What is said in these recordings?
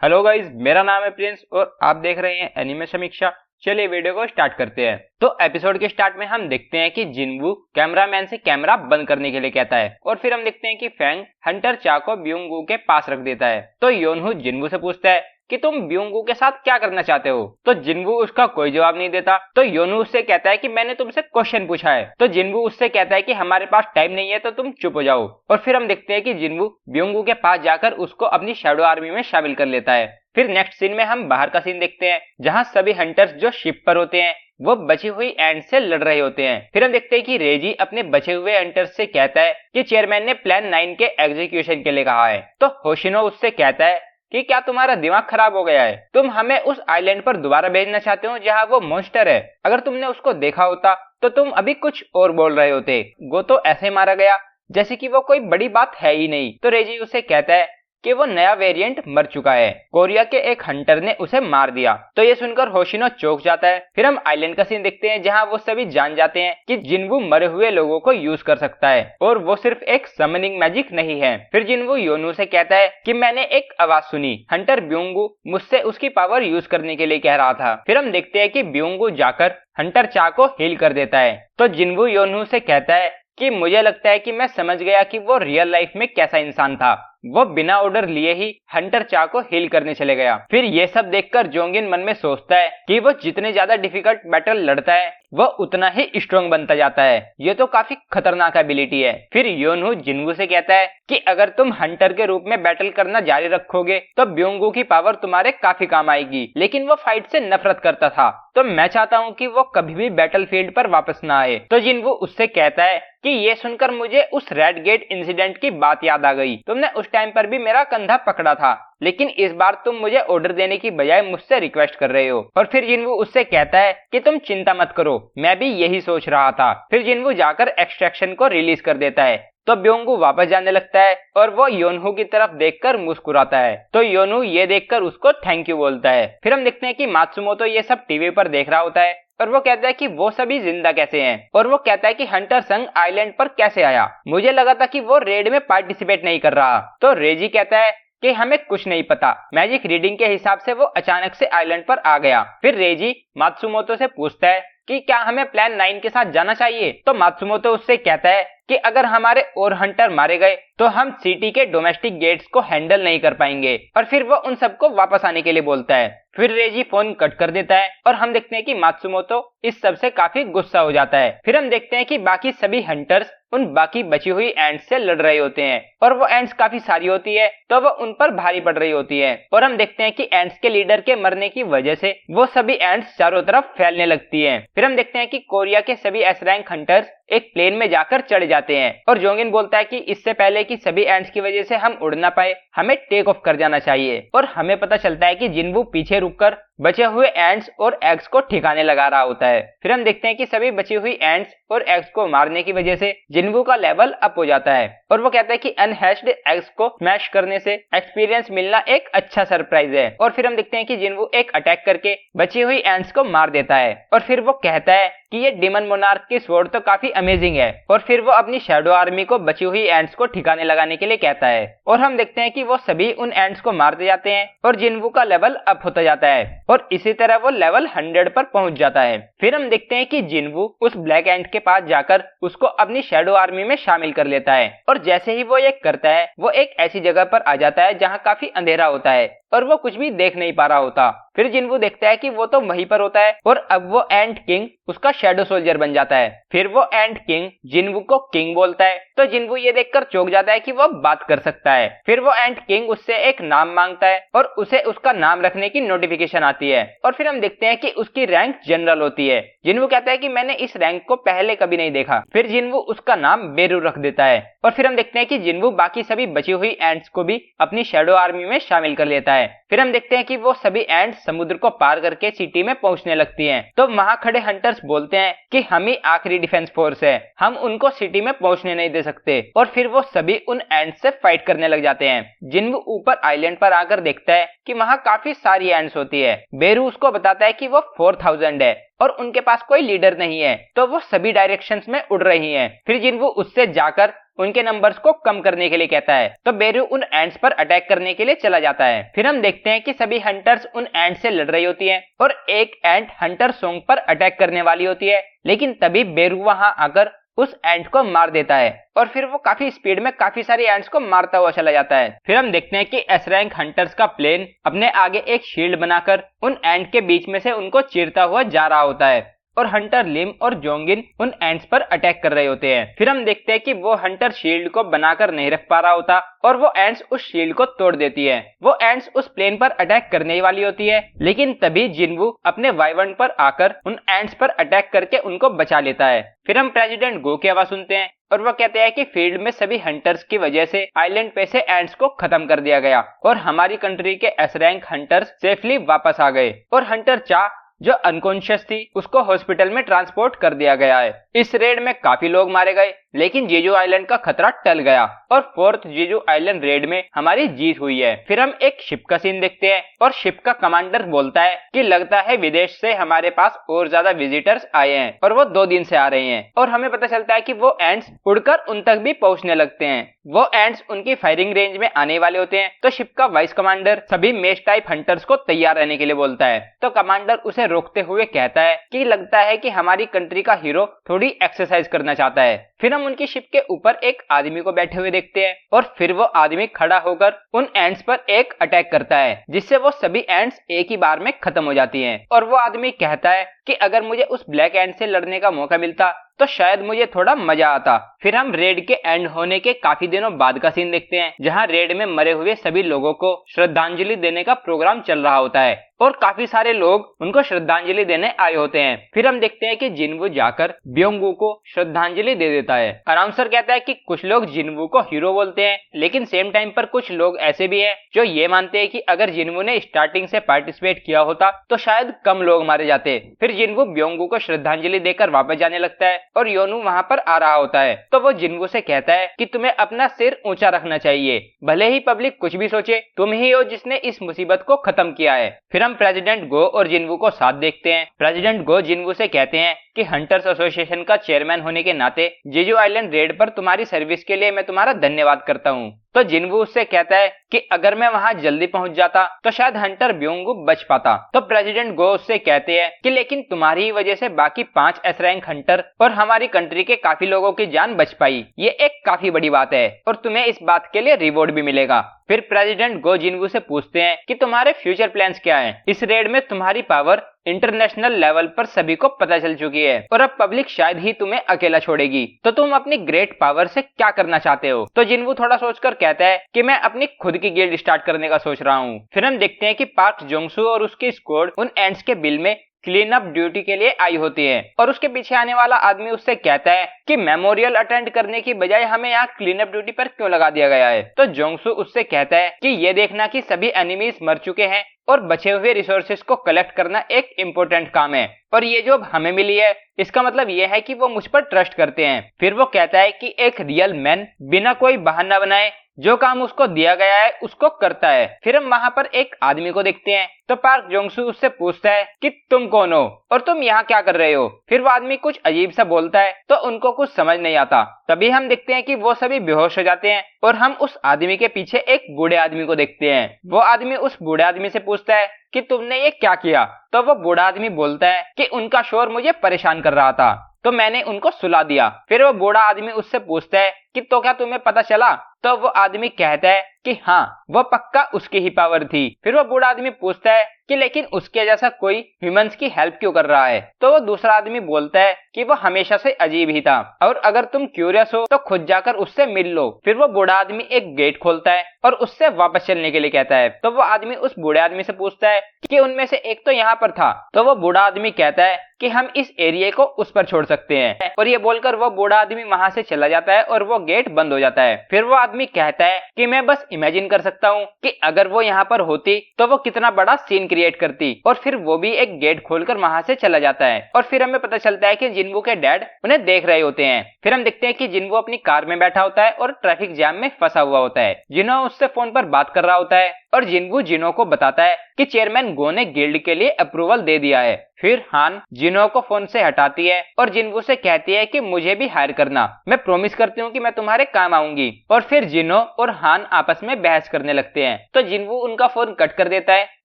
Hello guys, मेरा नाम है प्रिंस और आप देख रहे हैं एनिमे समीक्षा। चलिए वीडियो को स्टार्ट करते हैं। तो एपिसोड के स्टार्ट में हम देखते हैं कि जिनवू कैमरामैन से कैमरा बंद करने के लिए कहता है और फिर हम देखते हैं कि फैंग हंटर चा को ब्योंगू के पास रख देता है। तो योनहू जिनवू से पूछता है कि तुम ब्योंगू के साथ क्या करना चाहते हो। तो जिनवू उसका कोई जवाब नहीं देता। तो योनहू उससे कहता है कि मैंने तुमसे क्वेश्चन पूछा है। तो जिनवू उससे कहता है कि हमारे पास टाइम नहीं है, तो तुम चुप हो जाओ। और फिर हम देखते हैं कि जिनवू ब्योंगू के पास जाकर उसको अपनी शैडो आर्मी में शामिल कर लेता है। फिर नेक्स्ट सीन में हम बाहर का सीन देखते हैं जहां सभी हंटर्स जो शिप पर होते हैं वो बची हुई एंड से लड़ रहे होते हैं। फिर हम देखते हैं कि रेजी अपने बचे हुए हंटर्स से कहता है कि चेयरमैन ने प्लान 9 के एग्जीक्यूशन के लिए कहा है। तो होशिनो उससे कहता है कि क्या तुम्हारा दिमाग खराब हो गया है? तुम हमें उस आइलैंड पर दोबारा भेजना चाहते हो जहां वो मॉन्स्टर है? अगर तुमने उसको देखा होता तो तुम अभी कुछ और बोल रहे होते। वो तो ऐसे मारा गया जैसे कि वो कोई बड़ी बात है ही नहीं। तो रेजी उसे कहता है कि वो नया वेरिएंट मर चुका है, कोरिया के एक हंटर ने उसे मार दिया। तो ये सुनकर होशिनो चौंक जाता है। फिर हम आइलैंड का सीन देखते हैं जहां वो सभी जान जाते हैं कि जिनवू मरे हुए लोगों को यूज कर सकता है और वो सिर्फ एक समनिंग मैजिक नहीं है। फिर जिनवू योनू से कहता है कि मैंने एक आवाज सुनी, हंटर ब्योंगू मुझसे उसकी पावर यूज करने के लिए कह रहा था। फिर हम देखते हैं कि ब्योंगू जाकर हंटर चा को हील कर देता है। तो जिनवू योनू से कहता है कि मुझे लगता है कि मैं समझ गया कि वो रियल लाइफ में कैसा इंसान था। वो बिना ऑर्डर लिए ही हंटर चा को हील करने चले गया। फिर ये सब देखकर जोंगिन मन में सोचता है कि वो जितने ज्यादा डिफिकल्ट बैटल लड़ता है वो उतना ही स्ट्रॉन्ग बनता जाता है। ये तो काफी खतरनाक एबिलिटी है। फिर योनहू जिनवू से कहता है कि अगर तुम हंटर के रूप में बैटल करना जारी रखोगे तो ब्योंगू की पावर तुम्हारे काफी काम आएगी, लेकिन वो फाइट से नफरत करता था, तो मैं चाहता हूँ कि वो कभी भी बैटलफील्ड पर वापस ना आए। तो जिनवू उससे कहता है कि ये सुनकर मुझे उस रेड गेट इंसिडेंट की बात याद आ गई। तुमने उस टाइम पर भी मेरा कंधा पकड़ा था, लेकिन इस बार तुम मुझे ऑर्डर देने की बजाय मुझसे रिक्वेस्ट कर रहे हो। और फिर जिनवू उससे कहता है कि तुम चिंता मत करो, मैं भी यही सोच रहा था। फिर जिनवू जाकर एक्सट्रैक्शन को रिलीज कर देता है। तो ब्योंगू वापस जाने लगता है और वो योनहू की तरफ देखकर मुस्कुराता है। तो योनहू ये देखकर उसको थैंक यू बोलता है। फिर हम देखते हैं कि मात्सुमोतो ये सब टीवी पर देख रहा होता है और वो कहता है कि वो सभी जिंदा कैसे हैं, और वो कहता है कि हंटर संग आइलैंड पर कैसे आया, मुझे लगा था कि वो रेड में पार्टिसिपेट नहीं कर रहा। तो रेजी कहता है कि हमें कुछ नहीं पता, मैजिक रीडिंग के हिसाब से वो अचानक से आइलैंड पर आ गया। फिर रेजी मात्सुमोतो से पूछता है कि क्या हमें प्लान 9 के साथ जाना चाहिए। तो मात्सुमोतो उससे कहता है कि अगर हमारे और हंटर मारे गए तो हम सिटी के डोमेस्टिक गेट्स को हैंडल नहीं कर पाएंगे। और फिर वो उन सबको वापस आने के लिए बोलता है। फिर रेजी फोन कट कर देता है और हम देखते हैं कि मात्सुमोतो इस सब से काफी गुस्सा हो जाता है। फिर हम देखते हैं कि बाकी सभी हंटर्स उन बाकी बची हुई एंट्स से लड़ रहे होते हैं और वो एंट्स काफी सारी होती है तो वो उन पर भारी पड़ रही होती है। और हम देखते हैं कि एंट्स के लीडर के मरने की वजह से वो सभी एंट्स चारों तरफ फैलने लगती हैं। फिर हम देखते हैं कि कोरिया के सभी एस रैंक हंटर्स एक प्लेन में जाकर चढ़ जाते हैं और जोंगिन बोलता है कि इससे पहले कि सभी एंट्स की वजह से हम उड़ ना पाए, हमें टेक ऑफ कर जाना चाहिए। और हमें पता चलता है कि जिनवू पीछे रुककर बचे हुए एंट्स और एग्स को ठिकाने लगा रहा होता है। फिर हम देखते हैं कि सभी बची हुई एंट्स और एग्स को मारने की वजह से जिनवू का लेवल अप हो जाता है और वो कहता है कि अनहैश्ड एग्स को स्मैश करने से एक्सपीरियंस मिलना एक अच्छा सरप्राइज है। और फिर हम देखते हैं कि जिनवू एक अटैक करके बची हुई एंट्स को मार देता है और फिर वो कहता है कि ये डिमन मोनार्क की स्वॉर्ड तो काफी अमेजिंग है। और फिर वो अपनी शैडो आर्मी को बची हुई एंट्स को ठिकाने लगाने के लिए कहता है और हम देखते हैं कि वो सभी उन एंट्स को मारते जाते हैं और जिनवू का लेवल अप होता जाता है और इसी तरह वो लेवल 100 पर पहुंच जाता है। फिर हम देखते हैं कि जिनवू उस ब्लैक एंट के पास जाकर उसको अपनी शैडो आर्मी में शामिल कर लेता है और जैसे ही वो ये करता है वो एक ऐसी जगह पर आ जाता है जहाँ काफी अंधेरा होता है और वो कुछ भी देख नहीं पा रहा होता। फिर जिनवू देखता है कि वो तो वहीं पर होता है और अब वो एंट किंग उसका शैडो सोल्जर बन जाता है। फिर वो एंट किंग जिनवू को किंग बोलता है तो जिनवू ये देखकर चौंक जाता है कि वो बात कर सकता है। फिर वो एंट किंग उससे एक नाम मांगता है और उसे उसका नाम रखने की नोटिफिकेशन आती है और फिर हम देखते हैं कि उसकी रैंक जनरल होती है। जिनवू कहता है कि मैंने इस रैंक को पहले कभी नहीं देखा। फिर जिनवू उसका नाम बेरू रख देता है और फिर हम देखते हैं कि जिनवू बाकी सभी बची हुई एंट्स को भी अपनी शैडो आर्मी में शामिल कर लेता है। फिर हम देखते हैं कि वो सभी एंट्स समुद्र को पार करके सिटी में पहुंचने लगती हैं। तो वहां खड़े हंटर्स बोलते हैं कि हम ही आखिरी डिफेंस फोर्स है, हम उनको सिटी में पहुंचने नहीं दे सकते। और फिर वो सभी उन एंट्स से फाइट करने लग जाते हैं। जिनवू ऊपर आइलैंड पर आकर देखता है कि वहां काफी सारी एंट्स होती है। बेरू उसको बताता है कि वो 4000 है और उनके पास कोई लीडर नहीं है, तो वो सभी डायरेक्शंस में उड़ रही हैं। फिर जिनवू उससे जाकर उनके नंबर्स को कम करने के लिए कहता है। तो बेरू उन एंट्स पर अटैक करने के लिए चला जाता है। फिर हम देखते हैं कि सभी हंटर्स उन एंट से लड़ रही होती हैं और एक एंट हंटर सोंग पर अटैक करने वाली होती है, लेकिन तभी बेरू वहां आकर उस एंट को मार देता है और फिर वो काफी स्पीड में काफी सारी एंट्स को मारता हुआ चला जाता है। फिर हम देखते हैं कि एस रैंक हंटर्स का प्लेन अपने आगे एक शील्ड बनाकर उन एंट के बीच में से उनको चीरता हुआ जा रहा होता है और हंटर लिम और जोंगिन उन एंट्स पर अटैक कर रहे होते हैं। फिर हम देखते हैं कि वो हंटर शील्ड को बनाकर नहीं रख पा रहा होता और वो एंट्स उस शील्ड को तोड़ देती है। वो एंट्स उस प्लेन पर अटैक करने वाली होती है, लेकिन तभी जिनवू अपने वाइवर्न पर आकर उन एंट्स पर अटैक करके उनको बचा लेता है। फिर हम प्रेसिडेंट गो की आवाज सुनते हैं और वो कहते हैं कि फील्ड में सभी हंटर्स की वजह से आइलैंड पे से एंट्स को खत्म कर दिया गया और हमारी कंट्री के एस रैंक हंटर्स सेफली वापस आ गए और हंटर चा जो अनकॉन्शियस थी उसको हॉस्पिटल में ट्रांसपोर्ट कर दिया गया है। इस रेड में काफी लोग मारे गए, लेकिन जेजू आइलैंड का खतरा टल गया और फोर्थ जेजू आइलैंड रेड में हमारी जीत हुई है। फिर हम एक शिप का सीन देखते हैं और शिप का कमांडर बोलता है कि लगता है विदेश से हमारे पास और ज्यादा विजिटर्स आए हैं और वो 2 दिन से आ रहे हैं। और हमें पता चलता है कि वो एंट्स उड़कर उन तक भी पहुंचने लगते हैं। वो एंट्स उनकी फायरिंग रेंज में आने वाले होते हैं, तो शिप का वाइस कमांडर सभी मेष टाइप हंटर्स को तैयार रहने के लिए बोलता है। तो कमांडर उसे रोकते हुए कहता है कि लगता है कि हमारी कंट्री का हीरो थोड़ी एक्सरसाइज करना चाहता है। फिर हम उनकी शिप के ऊपर एक आदमी को बैठे हुए देखते हैं और फिर वो आदमी खड़ा होकर उन एंट्स पर एक अटैक करता है, जिससे वो सभी एंट्स एक ही बार में खत्म हो जाती हैं। और वो आदमी कहता है कि अगर मुझे उस ब्लैक एंट से लड़ने का मौका मिलता तो शायद मुझे थोड़ा मजा आता। फिर हम रेड के एंड होने के काफी दिनों बाद का सीन देखते हैं, जहां रेड में मरे हुए सभी लोगों को श्रद्धांजलि देने का प्रोग्राम चल रहा होता है और काफी सारे लोग उनको श्रद्धांजलि देने आए होते हैं। फिर हम देखते हैं कि जिनवू जाकर ब्योंगू को श्रद्धांजलि दे देता है। अनाउंसर कहता है कि कुछ लोग जिनवू को हीरो बोलते हैं, लेकिन सेम टाइम पर कुछ लोग ऐसे भी हैं जो ये मानते हैं कि अगर जिनवू ने स्टार्टिंग से पार्टिसिपेट किया होता तो शायद कम लोग मारे जाते। फिर जिनवू ब्योंगू को श्रद्धांजलि देकर वापस जाने लगता है और योनू वहां पर आ रहा होता है। तो वो जिनवू से कहता है कि तुम्हें अपना सिर ऊंचा रखना चाहिए, भले ही पब्लिक कुछ भी सोचे, तुम ही हो जिसने इस मुसीबत को खत्म किया है। फिर हम प्रेसिडेंट गो और जिनवू को साथ देखते हैं। प्रेसिडेंट गो जिनवू से कहते हैं कि हंटर्स एसोसिएशन का चेयरमैन होने के नाते जेजू आइलैंड रेड पर तुम्हारी सर्विस के लिए मैं तुम्हारा धन्यवाद करता हूँ। तो जिनवू उससे कहता है कि अगर मैं वहां जल्दी पहुंच जाता तो शायद हंटर ब्योंगू बच पाता। तो प्रेसिडेंट गो उससे कहते हैं कि लेकिन तुम्हारी ही वजह से बाकी 5 एस रैंक हंटर और हमारी कंट्री के काफी लोगों की जान बच पाई, ये एक काफी बड़ी बात है और तुम्हें इस बात के लिए रिवॉर्ड भी मिलेगा। फिर प्रेसिडेंट गो जिनवू से पूछते हैं कि तुम्हारे फ्यूचर प्लान्स क्या हैं? इस रेड में तुम्हारी पावर इंटरनेशनल लेवल पर सभी को पता चल चुकी है और अब पब्लिक शायद ही तुम्हें अकेला छोड़ेगी, तो तुम अपनी ग्रेट पावर से क्या करना चाहते हो? तो जिनवू थोड़ा सोचकर कहता है कि मैं अपनी खुद की गिल्ड स्टार्ट करने का सोच रहा हूँ। फिर हम देखते हैं कि पार्क जोंगसू और उसकी स्क्वाड उन एंट्स के बिल में क्लीन अप ड्यूटी के लिए आई होती है और उसके पीछे आने वाला आदमी उससे कहता है कि मेमोरियल अटेंड करने की बजाय हमें यहाँ क्लीन अप ड्यूटी पर क्यों लगा दिया गया है? तो जोंगसू उससे कहता है कि ये देखना कि सभी एनिमीज मर चुके हैं और बचे हुए रिसोर्सेज को कलेक्ट करना एक इम्पोर्टेंट काम है और ये जॉब हमें मिली है, इसका मतलब ये है कि वो मुझ पर ट्रस्ट करते हैं। फिर वो कहता है कि एक रियल मैन बिना कोई बहाना बनाए जो काम उसको दिया गया है उसको करता है। फिर हम वहां पर एक आदमी को देखते हैं। तो पार्क जोंगसू उससे पूछता है कि तुम कौन हो और तुम यहाँ क्या कर रहे हो? फिर वो आदमी कुछ अजीब सा बोलता है तो उनको कुछ समझ नहीं आता। तभी हम देखते हैं कि वो सभी बेहोश हो जाते हैं और हम उस आदमी के पीछे एक बूढ़े आदमी को देखते हैं। वो आदमी उस बूढ़े आदमी से पूछता है कि तुमने ये क्या किया? तो वो बूढ़ा आदमी बोलता है कि उनका शोर मुझे परेशान कर रहा था तो मैंने उनको सुला दिया। फिर वो बूढ़ा आदमी उससे पूछता है कि तो क्या तुम्हें पता चला? तो वो आदमी कहता है कि हाँ, वो पक्का उसकी ही पावर थी। फिर वो बूढ़ा आदमी पूछता है कि लेकिन उसके जैसा कोई ह्यूमंस की हेल्प क्यों कर रहा है? तो वो दूसरा आदमी बोलता है कि वो हमेशा से अजीब ही था और अगर तुम क्यूरियस हो तो खुद जाकर उससे मिल लो। फिर वो बूढ़ा आदमी एक गेट खोलता है और उससे वापस चलने के लिए कहता है। तो वो आदमी उस बूढ़े आदमी से पूछता है कि उनमें से एक तो यहाँ पर था। तो वो बूढ़ा आदमी कहता है कि हम इस एरिया को उस पर छोड़ सकते हैं और ये बोलकर वो बूढ़ा आदमी वहां से चला जाता है और वो गेट बंद हो जाता है। फिर वो आदमी कहता है कि मैं बस इमेजिन कर सकता हूँ कि अगर वो यहाँ पर होती तो वो कितना बड़ा सीन क्रिएट करती और फिर वो भी एक गेट खोलकर वहां से चला जाता है और फिर हमें पता चलता है कि जिनवू के डैड उन्हें देख रहे होते हैं। फिर हम देखते हैं कि जिनवू अपनी कार में बैठा होता है और ट्रैफिक जैम में फंसा हुआ होता है। जिन्हों उससे फोन पर बात कर रहा होता है और जिनवू जिनो को बताता है कि चेयरमैन गो ने गिल्ड के लिए अप्रूवल दे दिया है। फिर हान जिनो को फोन से हटाती है और जिनवू से कहती है कि मुझे भी हायर करना, मैं प्रॉमिस करती हूँ कि मैं तुम्हारे काम आऊंगी। और फिर जिनो और हान आपस में बहस करने लगते हैं, तो जिनवू उनका फोन कट कर देता है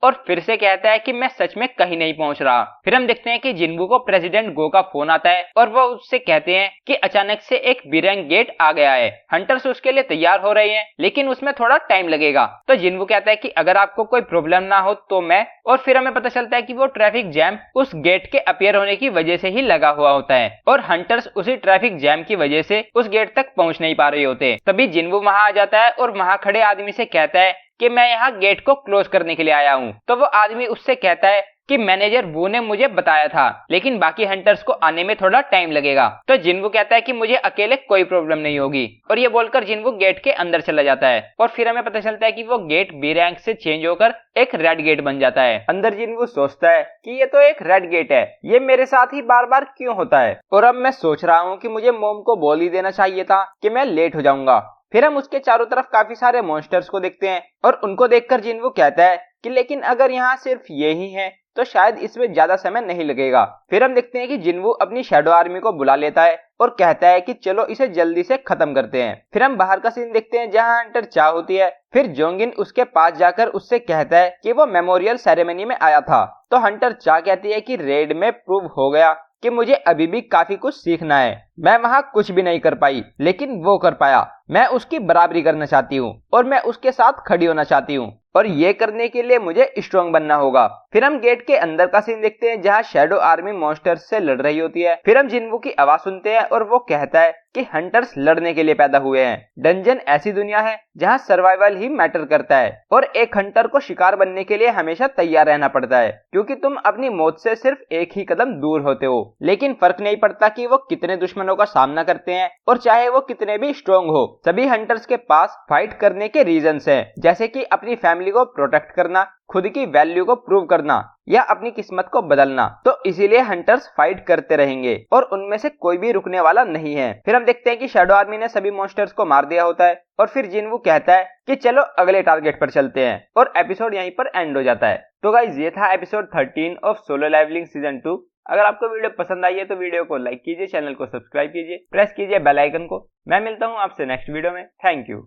और फिर से कहता है कि मैं सच में कहीं नहीं पहुंच रहा। फिर हम देखते हैं कि जिनवू को प्रेसिडेंट गो का फोन आता है और वो उससे कहते हैं कि अचानक से एक बिरंग गेट आ गया है, हंटर्स उसके लिए तैयार हो रहे हैं लेकिन उसमें थोड़ा टाइम लगेगा। तो जिनवू कहता है कि अगर आपको कोई प्रॉब्लम ना हो तो मैं, और फिर हमें पता चलता है कि वो ट्रैफिक जैम उस गेट के अपीयर होने की वजह से ही लगा हुआ होता है और हंटर्स उसी ट्रैफिक जैम की वजह से उस गेट तक पहुंच नहीं पा रहे होते। तभी जिनवू वहां आ जाता है और वहां खड़े आदमी से कहता है कि मैं यहाँ गेट को क्लोज करने के लिए आया हूँ। तो वो आदमी उससे कहता है कि मैनेजर वो ने मुझे बताया था लेकिन बाकी हंटर्स को आने में थोड़ा टाइम लगेगा। तो जिनवू कहता है कि मुझे अकेले कोई प्रॉब्लम नहीं होगी और ये बोलकर जिनवू गेट के अंदर चला जाता है और फिर हमें पता चलता है कि वो गेट बी रैंक से चेंज होकर एक रेड गेट बन जाता है। अंदर जिनवू सोचता है कि ये तो एक रेड गेट है, ये मेरे साथ ही बार बार क्यों होता है, और अब मैं सोच रहा हूँ कि मुझे मोम को बोल ही देना चाहिए था कि मैं लेट हो जाऊंगा। फिर हम उसके चारों तरफ काफी सारे मॉन्स्टर्स को देखते हैं और उनको देखकर जिनवू कहता है कि लेकिन अगर यहाँ सिर्फ ये ही है तो शायद इसमें ज्यादा समय नहीं लगेगा। फिर हम देखते हैं कि जिनवू अपनी शैडो आर्मी को बुला लेता है और कहता है कि चलो इसे जल्दी से खत्म करते हैं। फिर हम बाहर का सीन देखते हैं जहां हंटर चा होती है। फिर जोंगिन उसके पास जाकर उससे कहता है कि वो मेमोरियल सेरेमनी में आया था। तो हंटर चा कहती है कि रेड में प्रूव हो गया कि मुझे अभी भी काफी कुछ सीखना है, मैं वहां कुछ भी नहीं कर पाई लेकिन वो कर पाया, मैं उसकी बराबरी करना चाहती हूँ और मैं उसके साथ खड़ी होना चाहती हूँ और ये करने के लिए मुझे स्ट्रॉन्ग बनना होगा। फिर हम गेट के अंदर का सीन देखते हैं जहाँ शैडो आर्मी मॉन्स्टर्स से लड़ रही होती है। फिर हम जिनवू की आवाज सुनते हैं और वो कहता है कि हंटर्स लड़ने के लिए पैदा हुए हैं, डंजन ऐसी दुनिया है जहाँ सर्वाइवल ही मैटर करता है और एक हंटर को शिकार बनने के लिए हमेशा तैयार रहना पड़ता है क्योंकि तुम अपनी मौत से सिर्फ एक ही कदम दूर होते हो। लेकिन फर्क नहीं पड़ता कि वो कितने दुश्मनों का सामना करते हैं और चाहे वो कितने भी स्ट्रॉन्ग हो, सभी हंटर्स के पास फाइट करने के रीजंस हैं, जैसे कि अपनी फैमिली को प्रोटेक्ट करना, खुद की वैल्यू को प्रूव करना या अपनी किस्मत को बदलना। तो इसीलिए हंटर्स फाइट करते रहेंगे और उनमें से कोई भी रुकने वाला नहीं है। फिर हम देखते हैं कि शैडो आर्मी ने सभी मॉन्स्टर्स को मार दिया होता है और फिर जिनवू कहता है कि चलो अगले टारगेट पर चलते हैं और एपिसोड यहीं पर एंड हो जाता है। तो गाइस ये था episode 13 of solo leveling season 2। अगर आपको वीडियो पसंद आई है तो वीडियो को लाइक कीजिए, चैनल को सब्सक्राइब कीजिए, प्रेस कीजिए बेल आइकन को। मैं मिलता हूँ आपसे नेक्स्ट वीडियो में। Thank you.